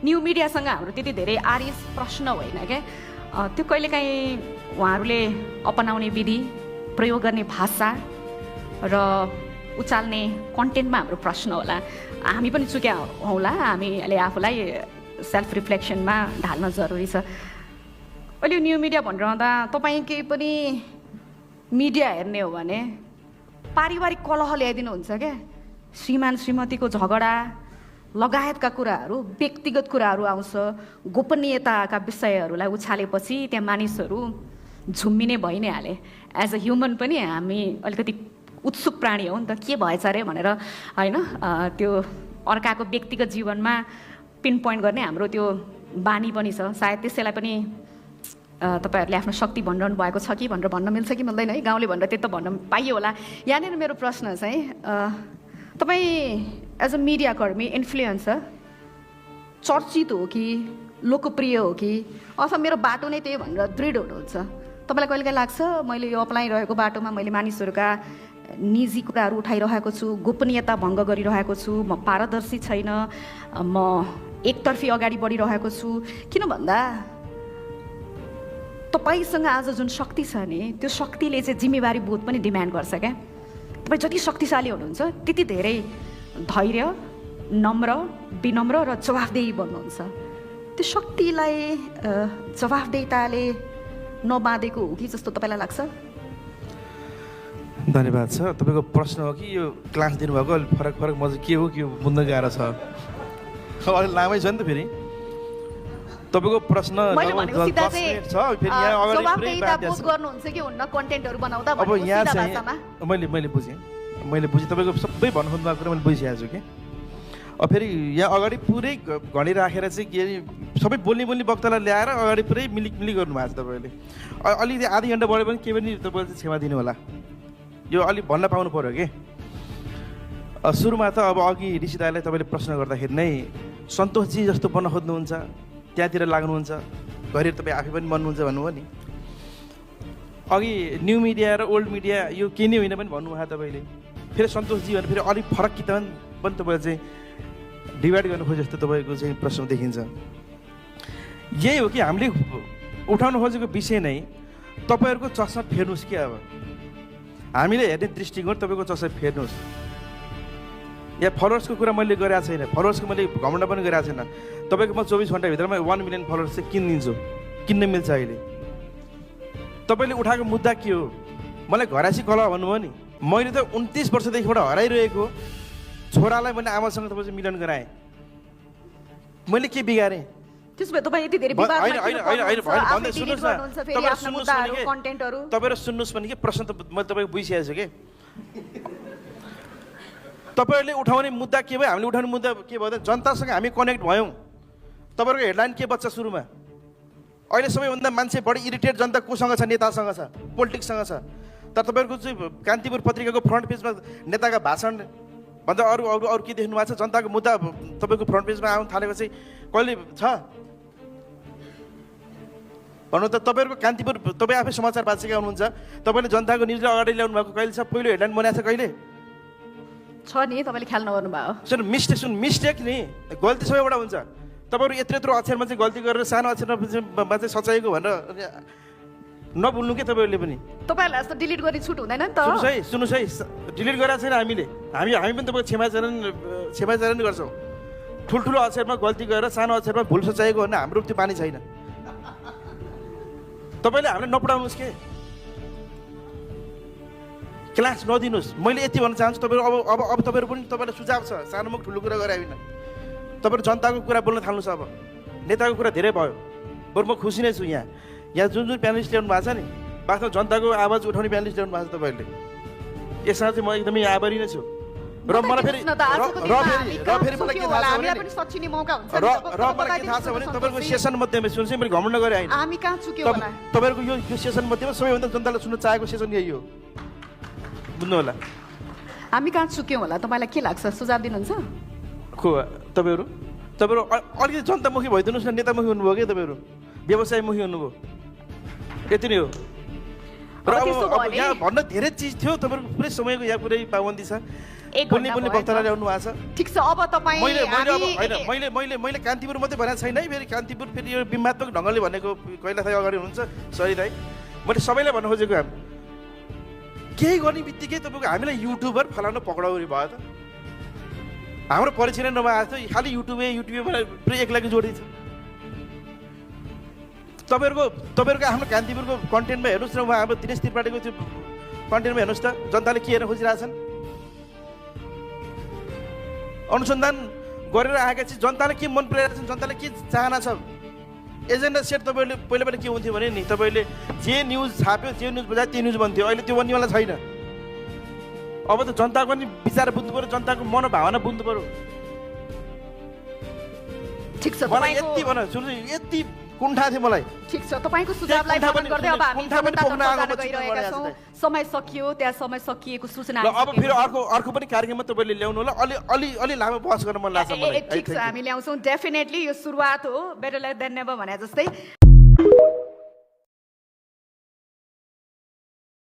New मिडियासँग हाम्रो त्यति धेरै आरिस प्रश्न होइन क्या त्यो कहिलेकाहीँ उहाँहरूले अपनाउने विधि प्रयोग गर्ने भाषा र उचाल्ने कन्टेन्टमा हाम्रो प्रश्न होला हामी पनि चुक्या हौला हामीले आफूलाई सेल्फ रिफ्लेक्सनमा ढाल्न जरुरी छ अहिले न्यू मिडिया भनिरहँदा तपाईँ केही पनि मिडिया हेर्ने हो भने पारिवारिक कलह ल्याइदिनुहुन्छ क्या श्रीमान श्रीमतीको झगडा लगायतका कुराहरू व्यक्तिगत कुराहरू आउँछ गोपनीयताका विषयहरूलाई उछालेपछि त्यहाँ मानिसहरू झुम्मिने भइ नै हाले एज अ ह्युमन पनि हामी अलिकति उत्सुक प्राणी हो नि त के भएछ अरे भनेर होइन त्यो अर्काको व्यक्तिगत जीवनमा पिन पोइन्ट गर्ने हाम्रो त्यो बानी पनि छ सायद त्यसैलाई पनि तपाईहरूले आफ्नो शक्ति भनिरहनु भएको छ कि भनेर भन्न मिल्छ कि मिल्दैन है गाउँले भनेर त्यति त भन्न पाइयो होला यहाँनिर मेरो प्रश्न चाहिँ तपाईँ एज अ मिडियाकर्मी इन्फ्लुएन्सर चर्चित हो कि लोकप्रिय हो कि अथवा मेरो बाटो नै त्यही भनेर दृढ हुनुहुन्छ तपाईँलाई कहिलेकाहीँ लाग्छ मैले यो अप्नाइरहेको बाटोमा मैले मानिसहरूका निजी कुराहरू उठाइरहेको छु गोपनीयता भङ्ग गरिरहेको छु म पारदर्शी छैन म एकतर्फी अगाडि बढिरहेको छु किन भन्दा तपाईँसँग आज जुन शक्ति छ नि त्यो शक्तिले चाहिँ जिम्मेवारी बोध पनि डिमान्ड गर्छ क्या तपाईँ जति शक्तिशाली हुनुहुन्छ त्यति धेरै धैर्य नम्र विनम्र र जवाफदेही बन्नुहुन्छ त्यो शक्तिलाई जवाफदेहिताले नबाँधेको हो कि जस्तो तपाईँलाई लाग्छ धन्यवाद छ तपाईँको प्रश्न हो कि यो क्लास दिनुभएको अलिक फरक म चाहिँ के हो कि यो बुझ्न गाह्रो छ अलिक लामै छ नि त फेरि तपाईँको प्रश्न अब यहाँ चाहिँ मैले बुझेँ तपाईँको सबै भन्नु खोज्नु भएको कुरा मैले बुझिसकेको छु कि अब फेरि यहाँ अगाडि पुरै घडी राखेर चाहिँ के अरे सबै बोल्ने वक्तालाई ल्याएर अगाडि पुरै मिली गर्नुभएको छ तपाईँले अलिकति आधी घन्टा बढ्यो भने के पनि तपाईँले चाहिँ क्षमा दिनु होला यो अलिक भन्न पाउनु पऱ्यो कि सुरुमा त अब अघि ऋषि दाइलाई तपाईँले प्रश्न गर्दाखेरि नै सन्तोषजी जस्तो बन्न खोज्नुहुन्छ त्यहाँतिर लाग्नुहुन्छ घरि तपाईँ आफै पनि बन्नुहुन्छ भन्नुभयो नि अघि न्यू मिडिया र ओल्ड मिडिया यो के नै होइन पनि भन्नुभयो तपाईँले फेरि सन्तोषजी भने फेरि अलिक फरक किताब पनि तपाईँले चाहिँ डिभाइड गर्नु खोजे जस्तो तपाईँको चाहिँ प्रश्न देखिन्छ यही हो कि हामीले उठाउनु खोजेको विषय नै तपाईँहरूको चस्मा फेर्नुहोस् कि अब हामीले हेर्ने दृष्टिकोण तपाईँको चस्मा फेर्नुहोस् या फलोवर्सको कुरा मैले गरेको छैन फलोवर्सको मैले घमण्ड पनि गरेको छैन तपाईँको म 24 घन्टाभित्रमा 1 मिलियन फलोवर्स चाहिँ किनिदिन्छु किन्न मिल्छ अहिले तपाईँले उठाएको मुद्दा के हो मलाई घरासी कलह भन्नुभयो नि मैले त 29 वर्षदेखिबाट हराइरहेको छोरालाई मैले आमासँग तपाईँ चाहिँ मिलन गराएँ मैले के बिगारेँ तपाईँहरू सुन्नुहोस् भने कि प्रश्न त मैले तपाईँको बुझिसकेको छु कि तपाईँहरूले उठाउने मुद्दा के भयो हामीले उठाउने मुद्दा के भयो जनतासँग हामी कनेक्ट भयौँ तपाईँहरूको हेडलाइन के बच्छ सुरुमा अहिले सबैभन्दा मान्छे बढी इरिटेट जनता कोसँग छ नेतासँग छ पोलिटिक्ससँग छ तर तपाईँहरूको चाहिँ कान्तिपुर पत्रिकाको फ्रन्ट पेजमा नेताका भाषण भन्दा अरू के देख्नु भएको छ जनताको मुद्दा तपाईँको फ्रन्ट पेजमा आउनु थालेको चाहिँ कहिले छ भन्नु त तपाईँहरूको कान्तिपुर तपाईँ आफै समाचार वाचिका हुनुहुन्छ तपाईँले जनताको न्युजलाई अगाडि ल्याउनु भएको कहिले छ पहिलो हेडलाइन बनाएको छ कहिले छ नि तपाईँले ख्याल नगर्नु भयो मिस्टेक नि गल्ती सबैबाट हुन्छ तपाईँहरू यत्रो अक्षरमा चाहिँ गल्ती गरेर सानो अक्षरमा चाहिँ सचाइएको भनेर नभुल्नु के तपाईँहरूले पनि तपाईँहरूलाई यस्तो डिलिट गर्ने छुट हुँदैन नि त सुन्नुहोस् है डिलिट गरेको छैन हामीले हामी पनि तपाईँको क्षमाचरण गर्छौँ ठुल्ठुलो अक्षरमा गल्ती गरेर सानो अक्षरमा भुल सचाइएको भने हाम्रो त्यो बानी छैन तपाईँले हामीलाई नपढाउनुहोस् के क्लास नदिनुहोस् मैले यति भन्न चाहन्छु तपाईँहरू अब तपाईँहरू पनि तपाईँलाई सुझाव छ सानो मुख ठुलो कुरा गरे होइन तपाईँहरू जनताको कुरा बोल्न थाल्नुहोस् अब नेताको कुरा धेरै भयो बरु म खुसी नै छु यहाँ जुन प्यानलिस्ट ल्याउनु भएको छ नि वास्तवमा जनताको आवाज उठाउने प्यानलिस्ट ल्याउनु भएको छ तपाईँहरूले यसमा चाहिँ म एकदमै आभारी नै छु र मलाई फेरि मलाई के थाहा छ भने तपाईँको सेसन मध्येमा सुन्छ मैले घमण्ड गरेँ होइन तपाईँहरूको यो सेसन मध्येमा सबैभन्दा जनताले सुन्न चाहेको सेसन यही हो बुझ्नु होला हामी कहाँ चुक्यौँ होला तपाईँलाई के लाग्छ सुझाव दिनुहुन्छ खो तपाईँहरू अलिकति जनतामुखी भइदिनुहोस् न नेतामुखी हुनुभयो कि तपाईँहरू व्यवसायमुखी हुनुभयो यति नै हो र अब यहाँ भन्न धेरै चिज थियो तपाईँहरूको पुरै समयको यहाँ पुरै पाबन्दी छ एक बोल्ने घण्टा भयो। वक्तालाई ल्याउनु भएको छ। ठिक छ, अब तपाईँ मैले मैले अब हामी- होइन मैले कान्तिपुर मात्रै भनेको छैन है। फेरि कान्तिपुर फेरि यो बिम्बात्मक ढङ्गले भनेको कैलाश दाइ अगाडि हुनुहुन्छ, सरी दाइ। मैले सबैलाई भन्न खोजेको केही गर्ने बित्तिकै तपाईँको हामीलाई युट्युबर फलानु पक्राउरी भयो त। हाम्रो परिचय नै नभएको थियो, खालि युट्युबमा पुरै एक लागि जोडिन्छ। तपाईँहरूको आफ्नो कान्तिपुरको कन्टेन्टमा हेर्नुहोस् न, उहाँ हाम्रो दिनेश त्रिपाठीको त्यो कन्टेन्टमा हेर्नुहोस् त, जनताले के हेर्न खोजिरहेछन्। अनुसन्धान गरेर आएका चाहिँ जनताले के मन पराइरहेको छ, जनताले के चाहना छ, एजेन्डा सेट तपाईँहरूले पहिला के हुन्थ्यो भने नि तपाईँले जे न्युज छाप्यो, जे न्युज बजायो त्यो न्युज भन्थ्यो। अहिले त्यो बन्नेवाला छैन। अब त जनताको पनि विचार बुझ्नु पऱ्यो, जनताको मनोभावना बुझ्नु पऱ्यो। ठिक छ, मलाई तपाईँको यति भन सुन्नु, यति कुण्ठा थियो मलाई। ठिक छ, तपाईँको सुझावलाई कुण्ठा पालन पनि- गर्दै अब हामी कुण्ठा पनि जनतातर्फ पोख्न जान आएको गइरहेका पछि छौँ। मलाई समय सकियो, त्यहाँ समय सकिएको सूचना ल अब आइसकेको फेरि छ। अर्को पनि कार्यक्रममा तपाईँले ल्याउनु होला। अलि लामो बहस गर्न मन लाग्छ मलाई। ठिक छ, हामी ल्याउँछौँ डेफिनेटली। यो सुरुवात हो, बेटर लेट देन नेभर भने जस्तै।